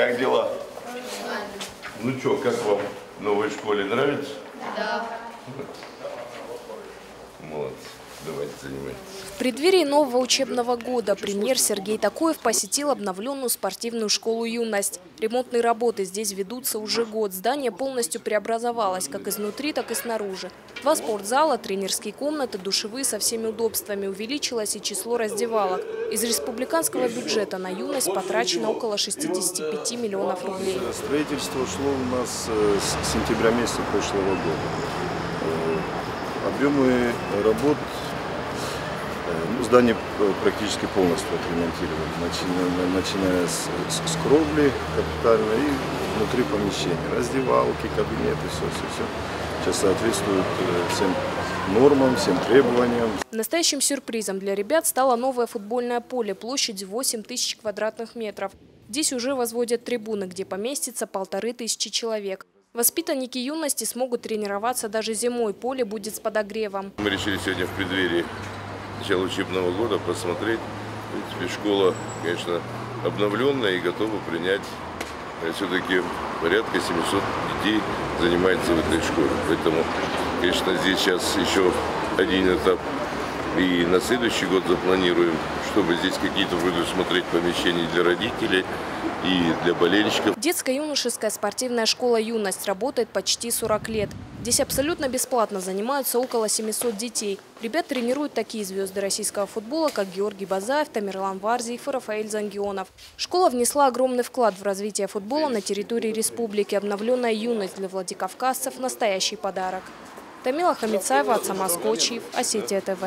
Как дела? Ну что, как вам в новой школе нравится? Да. Молодцы. Давайте занимайтесь. В преддверии нового учебного года премьер Сергей Такоев посетил обновленную спортивную школу «Юность». Ремонтные работы здесь ведутся уже год. Здание полностью преобразовалось как изнутри, так и снаружи. 2 спортзала, тренерские комнаты, душевые со всеми удобствами. Увеличилось и число раздевалок. Из республиканского бюджета на «Юность» потрачено около 65 миллионов рублей. Строительство шло у нас с сентября месяца прошлого года. Объемы работ, здание практически полностью отремонтировали, начиная с кровли капитально и внутри помещения. Раздевалки, кабинеты, все. Сейчас соответствует всем нормам, всем требованиям. Настоящим сюрпризом для ребят стало новое футбольное поле площадью 8000 квадратных метров. Здесь уже возводят трибуны, где поместится 1500 человек. Воспитанники «Юности» смогут тренироваться даже зимой. Поле будет с подогревом. Мы решили сегодня в преддверии начала учебного года посмотреть. В принципе, школа, конечно, обновленная и готова принять. Все-таки порядка 700 детей занимается в этой школе. Поэтому, конечно, здесь сейчас еще один этап. И на следующий год запланируем, чтобы здесь какие-то предусмотреть помещения для родителей и для болельщиков. Детско-юношеская спортивная школа «Юность» работает почти 40 лет. Здесь абсолютно бесплатно занимаются около 700 детей. Ребят тренируют такие звезды российского футбола, как Георгий Базаев, Тамерлан Варзиев и Рафаэль Зангионов. Школа внесла огромный вклад в развитие футбола на территории республики. Обновленная «Юность» для владикавказцев – настоящий подарок. Тамила Хамицаева, Ацамас Кочиев, Осетия ТВ.